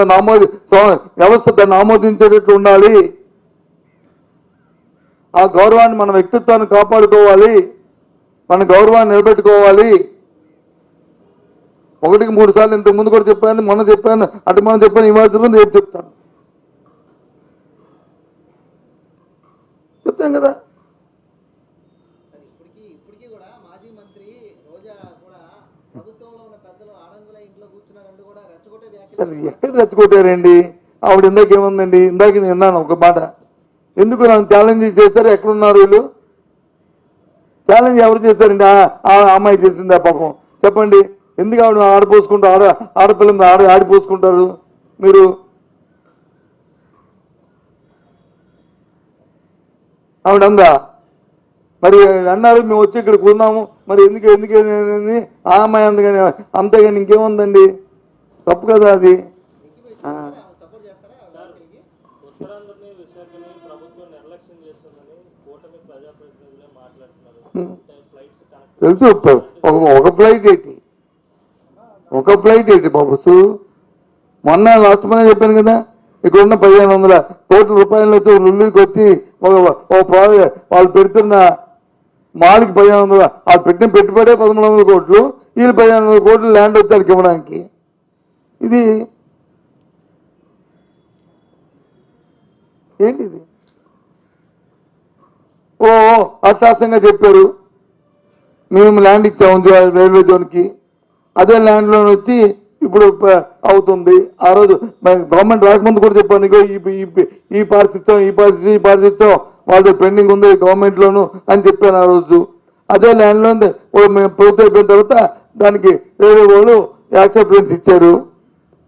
[SPEAKER 1] వ్యవస్థ దాన్ని ఆమోదించేటట్లు ఉండాలి. ఆ గౌరవాన్ని, మన వ్యక్తిత్వాన్ని కాపాడుకోవాలి, మన గౌరవాన్ని నిలబెట్టుకోవాలి. 1కి 3 సార్లు ఇంతకు ముందు కూడా చెప్పాను, మొన్న చెప్పాను, మనం చెప్పాను, ఈ మాత్రం రేపు చెప్తాను కదా. ఎక్కడ రెచ్చగొట్టారండి? ఆవిడ ఇందాకేముందండి? ఇందాక నేను విన్నాను ఒక మాట. ఎందుకు నన్ను ఛాలెంజ్ చేశారు? ఎక్కడున్నారు వీళ్ళు? ఛాలెంజ్ ఎవరు చేశారండి? ఆ అమ్మాయి చేసిందా పాపం? చెప్పండి. ఎందుకు ఆవిడ ఆడిపోసుకుంటారు? ఆడపిల్లని ఆడిపోసుకుంటారు మీరు? ఆవిడ అందా? మరి అన్నారు మేము వచ్చి ఇక్కడ కొన్నాము, మరి ఎందుకు ఆ అమ్మాయి అందుకని. అంతేగాని ఇంకేముందండి? తప్పు కదా అది. తెలుసు. ఒక ఫ్లైట్ ఏంటి బాబుసు? మొన్న లాస్ట్ మొన్న చెప్పాను కదా, ఇక్కడ ఉన్న 1500 కోట్ల రూపాయలతో లుల్లికి వచ్చి వాళ్ళు పెడుతున్న మాల్కి 1500, వాళ్ళు పెట్టిన పెట్టుబడే 1300 కోట్లు, వీళ్ళు 1500 కోట్లు ల్యాండ్ వచ్చి వాళ్ళకి ఇవ్వడానికి. ఇది ఏంటిది? అట్టాసంగా చెప్పారు, మేము ల్యాండ్ ఇచ్చాము రైల్వే జోన్కి. అదే ల్యాండ్లో వచ్చి ఇప్పుడు అవుతుంది. ఆ రోజు గవర్నమెంట్ రాకముందు కూడా చెప్పాను, ఇగో ఈ పారిశుద్ధ్యం వాళ్ళతో పెండింగ్ ఉంది గవర్నమెంట్లోను అని చెప్పాను ఆ రోజు. అదే ల్యాండ్లో మేము ప్రభుత్వం అయిపోయిన తర్వాత దానికి రైల్వే వాళ్ళు యాక్సెప్టెన్స్ ఇచ్చారు.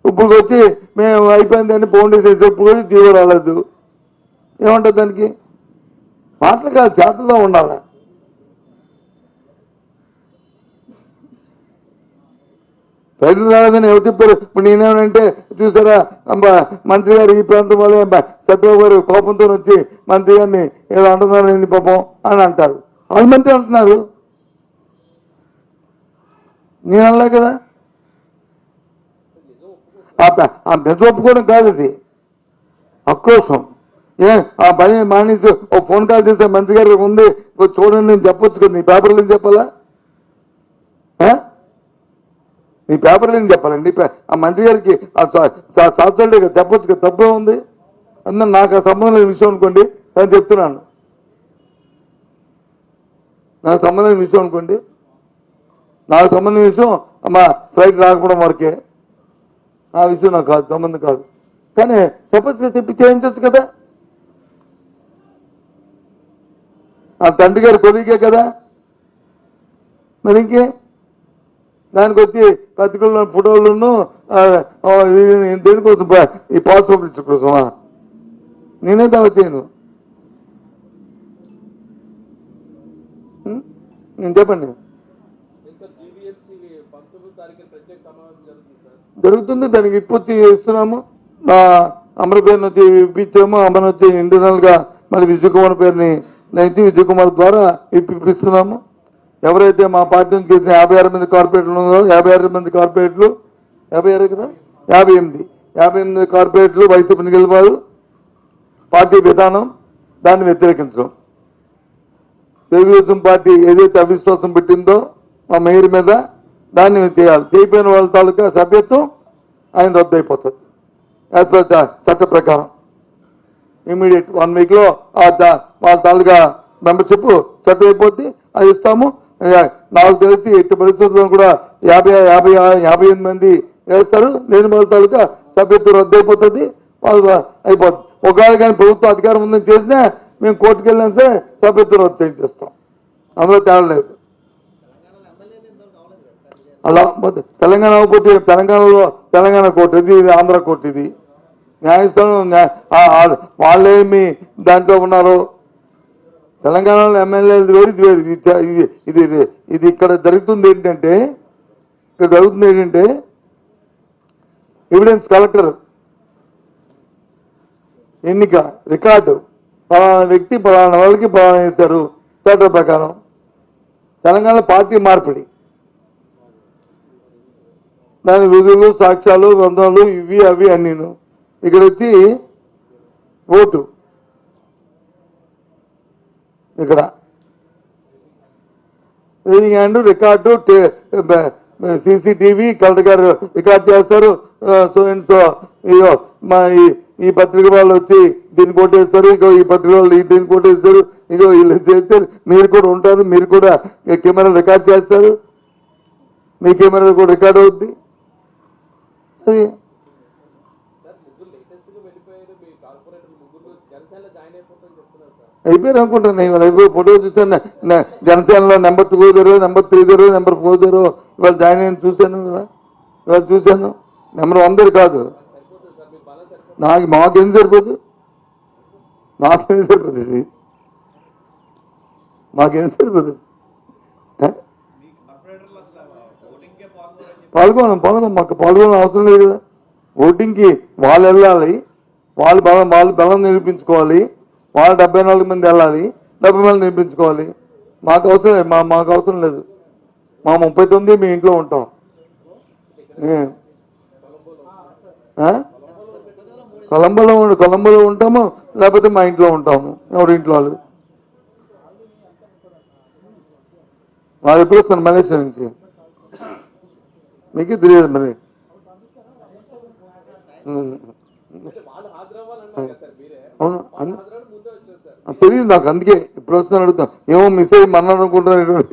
[SPEAKER 1] ఇప్పుడు వచ్చి మేము అయిపోయిందని ఫౌండేషన్ వేసేప్పుడు వచ్చి జీవో రాలేదు. ఏమంటుంది దానికి? మాటలు కాదు, చేతుల్లో ఉండాలి. రైతులు రాలేదని ఎవరు చెప్పారు? ఇప్పుడు నేనేమనంటే చూసారా, మంత్రి గారు ఈ ప్రాంతం వల్ల సత్యబాబు గారు కోపంతో వచ్చి మంత్రి గారిని ఏదో అంటున్నారండి పాపం అని అంటారు. వాళ్ళు మంత్రి అంటున్నారు, నేను అనలే కదా. ఆ నిజం ఒప్పుకోవడం కాదు, అది ఆక్రోశం. ఆ పని మానేసి ఒక ఫోన్ కాల్ చేస్తే మంత్రి గారు ఉంది చూడండి నేను చెప్పొచ్చు కదా. నీ పేపర్లో చెప్పాలా? నీ పేపర్లో చెప్పాలండి. ఆ మంత్రి గారికి సాధ్యాలు చెప్పొచ్చు కదా, తప్పే ఉంది. అందులో నాకు ఆ సంబంధం లేని విషయం అనుకోండి, నేను చెప్తున్నాను. నాకు సంబంధించిన విషయం అనుకోండి, నాకు సంబంధించిన విషయం మా ఫ్లైట్ రాకపోవడం వరకే, ఆ విషయం నాకు కాదు, సంబంధం కాదు. కానీ చెప్పచ్చు, చెప్పి చేయించవచ్చు కదా. ఆ తండ్రి గారి కొడుకే కదా, మరి ఇంకే దానికి వచ్చి పత్రికల్లో ఫోటోలను దేనికోసం ఈ పాస్ పబ్లిసిటీ కోసమా? నేనైతే అలా చేయను. నేను చెప్పండి, జరుగుతుంది. దానికి ఇప్పొచ్చి ఇస్తున్నాము. మా అమర పేరుని వచ్చి ఇప్పించాము. అమర వచ్చి ఇంటర్నల్ గా మళ్ళీ విజయ్ కుమార్ పేరుని నైన్టీ విజయ్ కుమార్ ద్వారా ఇప్పిస్తున్నాము. ఎవరైతే మా పార్టీ నుంచి చేసిన 56 మంది కార్పొరేట్లు ఉన్నారో 56 మంది కార్పొరేట్లు 56 కదా 58 కార్పొరేట్లు వైసీపీని గెలిపారు. పార్టీ విధానం దాన్ని వ్యతిరేకించడం. తెలుగుదేశం పార్టీ ఏదైతే అవిశ్వాసం పెట్టిందో మా మేయర్ మీద దాన్ని చేయాలి. చేయిపోయిన వాళ్ళ తాలూకా సభ్యత్వం ఆయన రద్దు అయిపోతుంది యాజ్ పర్ చట్ట ప్రకారం. ఇమీడియట్ 1 week లో వాళ్ళ తాలూకా మెంబర్షిప్ చట్టం అయిపోద్ది. అది ఇస్తాము. నాకు తెలిసి ఎట్టి పరిస్థితుల్లో కూడా 58 మంది వేస్తారు. లేని వాళ్ళ తాలూకా సభ్యత్వం రద్దు అయిపోతుంది, వాళ్ళు అయిపోతుంది. ఒకవేళ కానీ ప్రభుత్వం అధికారం ఉందని చేసినా మేము కోర్టుకు వెళ్ళినా సరే సభ్యత్వం రద్దు చేస్తాం. అందులో తేడా లేదు. అలా తెలంగాణ అవ్వకపోతే తెలంగాణలో తెలంగాణ కోర్టు ఇది, ఆంధ్ర కోర్టు ఇది. న్యాయస్థానం వాళ్ళేమి దాంట్లో ఉన్నారు. తెలంగాణలో ఎమ్మెల్యేలు వేరు, ఇది వేరు. ఇది ఇక్కడ జరుగుతుంది ఏంటంటే ఎవిడెన్స్ కలెక్టర్ ఎన్నిక రికార్డు పలానా వ్యక్తి పలానా వాళ్ళకి పలానా వేశారు చట్ట ప్రకారం. తెలంగాణ పార్టీ మార్పిడి, దాని రుజువులు సాక్ష్యాలు బంధాలు ఇవి అవి అన్నీను. ఇక్కడ వచ్చి ఓటు ఇక్కడ అండ్ రికార్డు CCTV కలెక్టర్ గారు రికార్డ్ చేస్తారు. సో అండ్ సో ఇగో మా ఈ పత్రిక వాళ్ళు వచ్చి దీన్ని కొట్టేస్తారు, ఇగో ఈ పత్రిక వాళ్ళు దీన్ని కొట్టేస్తారు, ఇగో వీళ్ళు చేస్తారు. మీరు కూడా ఉంటారు, మీరు కూడా కెమెరా రికార్డ్ చేస్తారు, మీ కెమెరా కూడా రికార్డ్ అవుద్ది. అది అయిపోయారు అనుకుంటాను. ఇవాళ అయిపోయి ఫోటో చూసాను. జనసేనలో నెంబర్ 2 నెంబర్ 3 నెంబర్ 4 ఇవాళ జాయిన్ అయ్యి చూశాను కదా. ఇవాళ చూశాను. నెంబర్ 1 కాదు. మాకేం సరిపోదు, మాకేం సరిపోతుంది, మాకేం సరిపోతుంది. మాకు పాల్గొనడం అవసరం లేదు కదా. ఓటింగ్కి వాళ్ళు వెళ్ళాలి, వాళ్ళు బలం నిరూపించుకోవాలి. వాళ్ళు 74 మంది వెళ్ళాలి, 70 మంది నిరూపించుకోవాలి. మాకు అవసరం లేదు. మా 39 మీ ఇంట్లో ఉంటాం. కొలంబోలో ఉంటాము, లేకపోతే మా ఇంట్లో ఉంటాము. ఎవరి ఇంట్లో వాళ్ళు. వాళ్ళు ఎప్పుడు వస్తాను మలేషియా నుంచి, మీకు తెలియదు మరి. అవును తెలియదు నాకు, అందుకే ఇప్పుడు వస్తాను అడుగుతాం. ఏమో మిస్ అయ్యి మన్నాను అనుకుంటున్నాను.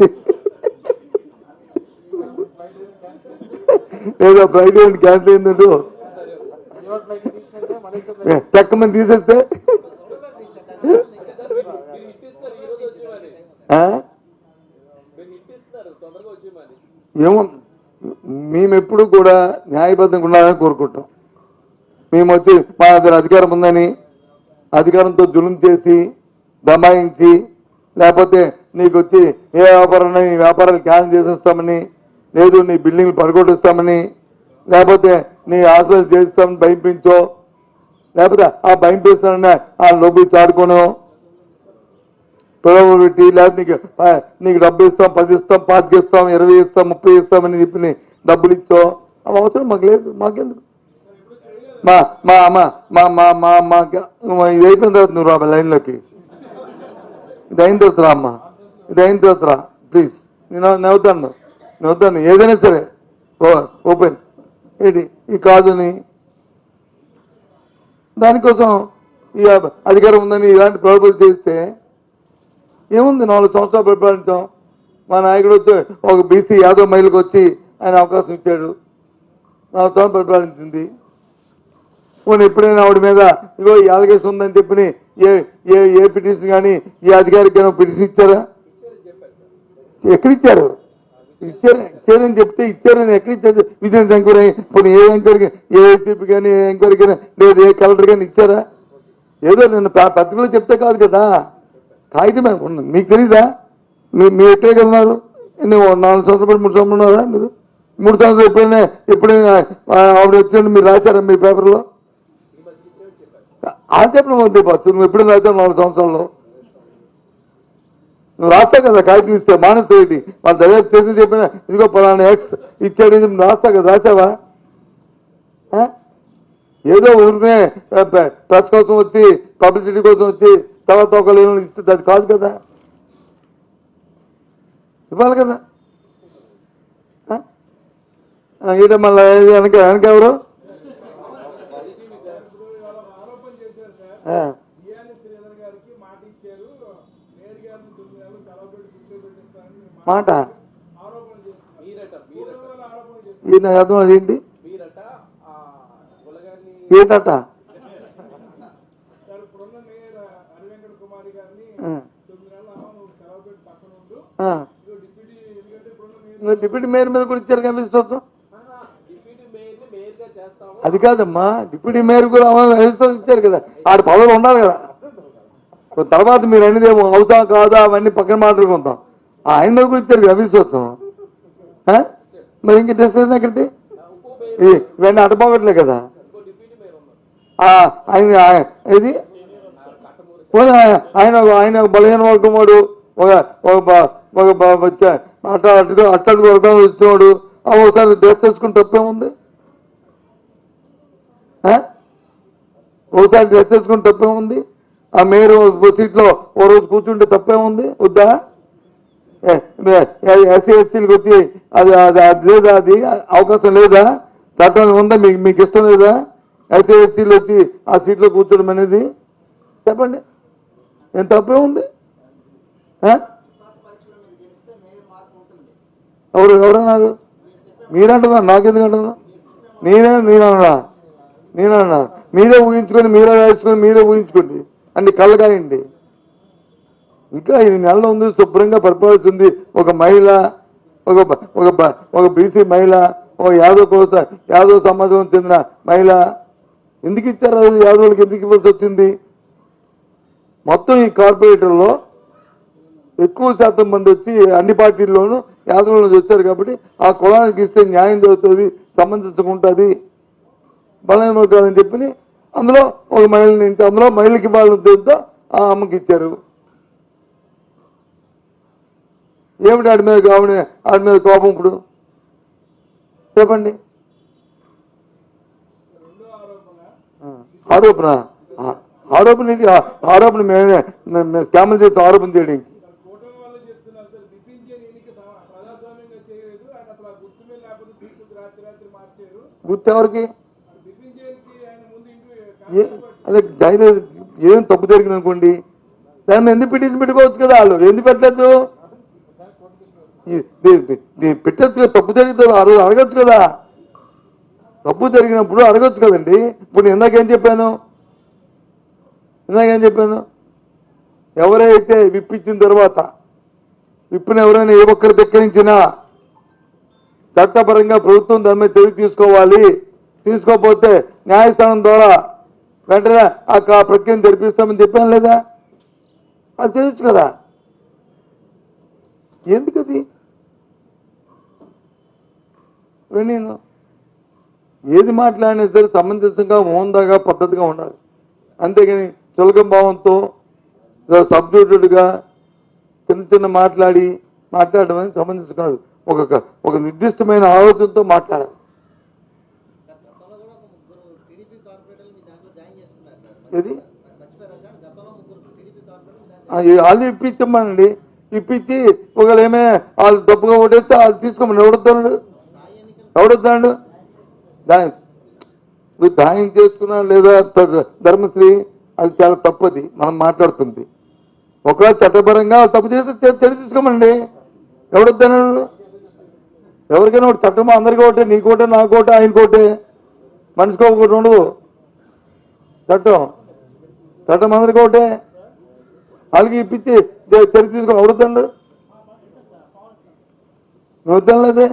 [SPEAKER 1] ఏదో ఫ్రైడే క్యాన్సిల్ అయిందంటూ టక్కమని తీసేస్తే ఏమో. మేమెప్పుడు కూడా న్యాయబద్ధంగా ఉండాలని కోరుకుంటాం. మేము వచ్చి మా దగ్గర అధికారం ఉందని అధికారంతో జులుం చేసి దబాయించి, లేకపోతే నీకు వచ్చి ఏ వ్యాపారం నీ వ్యాపారాలు క్యాన్సిల్ చేసేస్తామని, లేదు నీ బిల్డింగ్లు పడగొట్టిస్తామని, లేకపోతే నీ హాస్పిటల్ చేస్తామని భయంపించో, లేకపోతే ఆ భయంపిస్తానని ఆ లోపి చాడుకోను పిల్లలు పెట్టి, లేకపోతే నీకు డబ్బు ఇస్తాం, 10 ఇస్తాం, 5 ఇస్తాం, 20 ఇస్తాం, 30 ఇస్తామని చెప్పి డబ్బులు ఇచ్చో అవి అవసరం మాకు లేదు. మాకెందుకు? మా మా మా మా మా మా ఇది అయిపోయిన తర్వాత నువ్వు రా లైన్లోకి. ఇది అయిన తర్వాత రా అమ్మా, ఇది అయిన తర్వాత రా ప్లీజ్. నేను వద్దాను ఏదైనా సరే ఓపెన్ ఏంటి ఈ కాదని దానికోసం ఈ అధికారం ఉందని ఇలాంటి ప్రలోభాలు చేస్తే ఏముంది? 4 సంవత్సరాలు పరిపాలించాం. మా నాయకుడు వచ్చి ఒక బీసీ యాదవ్ మహిళకు వచ్చి ఆయన అవకాశం ఇచ్చాడు, సంవత్సరం పరిపాలించింది. పోనీ ఎప్పుడైనా ఆవిడ మీద ఇగో ఈ అలిగేషన్ ఉందని చెప్పి ఏ పిటిషన్ కానీ ఏ అధికారికి పిటిషన్ ఇచ్చారా? ఎక్కడిచ్చారు? ఇచ్చారని చెప్తే ఇచ్చారని ఎక్కడిచ్చారు? విజిలెన్స్ ఎంక్వైరీ, ఇప్పుడు ఏ ఎంక్వైరీ, ఏ ఏసీపీ కానీ ఏ ఎంక్వైరీ కానీ లేదు ఏ కలెక్టర్ కానీ ఇచ్చారా? ఏదో నేను పత్రికలో చెప్తే కాదు కదా, కాగితమే ఉన్నది. మీకు తెలీదా? మీరు ఎట్టే ఉన్నారు? 4 సంవత్సరాలు 3 సంవత్సరాలు ఉన్నారా మీరు? 3 సంవత్సరాలు ఎప్పుడైనా ఆవిడ వచ్చినట్టు మీరు రాశారా మీ పేపర్లో? చెప్పడం వద్దు బస్సు, నువ్వు ఎప్పుడు రాశావు 4 సంవత్సరాల్లో? నువ్వు రాస్తా కదా కాగితం ఇస్తే, మానస రెడ్డి వాళ్ళు దర్యాప్తు చేసి చెప్పిన ఇదిగో పలానా ఎక్స్ ఇచ్చాడు, నువ్వు రాస్తా కదా, రాసావా? ఏదో ఊరినే ప్రెస్ కోసం వచ్చి పబ్లిసిటీ కోసం వచ్చి తర్వాత ఒకళ్ళు ఇస్తే అది కాదు కదా, ఇవ్వాలి కదా. ఈట మళ్ళీ వెనక ఎవరు? మాట ఈయన అర్థం అదేంటి ఏంటట? డిప్యూటీ మేయర్ మీద కూడా ఇచ్చారు కనిపిస్తుంది. అది కాదమ్మా, డిప్యూటీ మేయర్ కూడా ఇచ్చారు కదా, ఆడ పదవులు ఉండాలి కదా. తర్వాత మీరు అనేది అవుతా కాదా అవన్నీ పక్కన మాట్లాడుకుంటాం. ఆయన మీద కూడా ఇచ్చారు కదా అవిశ్వాసం. మరి ఇంక డిస్కషన్ ఎక్కడిది? ఇవన్నీ అటపోగట్లే కదా. ఆయన ఇది ఆయన బలహీన వర్గమాడు, అట్టడుగు వర్గం ఇచ్చినవాడు, ఒకసారి డ్రెస్ వేసుకుని తప్పేముంది? ఒకసారి డ్రెస్ వేసుకుని తప్పేముంది? ఆ మేయర్ సీట్లో ఓ రోజు కూర్చుంటే తప్పేముంది? వద్దా? ఎస్సీ ఎస్టీలకు వచ్చి అది లేదా? అది అవకాశం లేదా? చట్టం ఉందా? మీకు ఇష్టం లేదా ఎస్సీ ఎస్టీలు వచ్చి ఆ సీట్లో కూర్చోడం అనేది? చెప్పండి, ఏం తప్పే ఉంది? ఎవరన్నారు? మీరంటున్నా, నాకెందుకు అంటున్నా? నేనన్నా మీరే ఊహించుకొని మీరే రాసుకొని మీరే ఊహించుకోండి అన్ని కళ్ళగాయండి. ఇంకా 8 నెలలు ఉంది, శుభ్రంగా పరిపాలిస్తుంది ఒక మహిళ, ఒక బీసీ మహిళ, ఒక యాదవ్ సమాజం చెందిన మహిళ. ఎందుకు ఇచ్చారు? యాదవులకి ఎందుకు ఇవ్వాల్సి వచ్చింది? మొత్తం ఈ కార్పొరేటర్లో ఎక్కువ శాతం మంది వచ్చి అన్ని పార్టీల్లోనూ యాదవుల నుంచి వచ్చారు కాబట్టి ఆ కులానికి ఇస్తే న్యాయం జరుగుతుంది, సమంజసంగా ఉంటుంది, బలమైన వర్గాలని చెప్పి అందులో ఒక మహిళని అందులో మహిళకి ఇవ్వాలని ఉద్దేశంతో ఆ అమ్మకి ఇచ్చారు. ఏమిటి ఆడి మీద కోపం ఇప్పుడు? చెప్పండి. ఆరోపణ ఏంటి? ఆరోపణ మేమే స్కామ్లు చేసి ఆరోపణ చేయడానికి. గుర్తు ఎవరికి? అదే ఏం తప్పు జరిగింది అనుకోండి, దాన్ని ఎందుకు పిటిషన్ పెట్టుకోవచ్చు కదా. వాళ్ళు ఎందుకు పెట్టలేదు? పెట్టచ్చు కదా. తప్పు జరిగితే ఆ రోజు అడగచ్చు కదా. తప్పు జరిగినప్పుడు అడగచ్చు కదండి. ఇప్పుడు ఇందాకేం చెప్పాను? ఎవరైతే విప్పించిన తర్వాత విప్పిన ఎవరైనా ఏ ఒక్కరు ధిక్కరించినా చట్టపరంగా ప్రభుత్వం దాని మీద చర్య తీసుకోవాలి. తీసుకోకపోతే న్యాయస్థానం ద్వారా వెంటనే ఆ ప్రక్రియను జరిపిస్తామని చెప్పాను లేదా? అది చేయొచ్చు కదా. ఎందుకది? నేను ఏది మాట్లాడినా సరే సమంజసంగా హోందాగా పద్ధతిగా ఉండాలి. అంతేగాని చులకం భావంతో సబ్జెక్టుగా చిన్న మాట్లాడడం అనేది సమంజసం కాదు. ఒక నిర్దిష్టమైన ఆలోచనతో మాట్లాడాలి. అది ఇప్పించమ్మనండి. ఇప్పించి ఒకవేళ వాళ్ళు తప్పుగా ఓటేస్తే వాళ్ళు తీసుకోమని ఎవడొద్దాడు దాయం చేసుకున్నా లేదా ధర్మశ్రీ, అది చాలా తప్పది మనం మాట్లాడుతుంది. ఒకవేళ చట్టపరంగా తప్పు చేస్తే చర్య తీసుకోమండి. ఎవడొద్దన్నాడు? ఎవరికైనా ఒకటి చట్టం అందరికీ ఒకటే, నీకోటే నాకోటే ఆయనకోటే, మనిషికి ఒకటి ఉండదు. చట్టం అందరికీ ఒకటే. వాళ్ళకి ఇప్పించి తెరి తీసుకో ఎవడొద్దండు? నువ్వు వద్దనలేదే.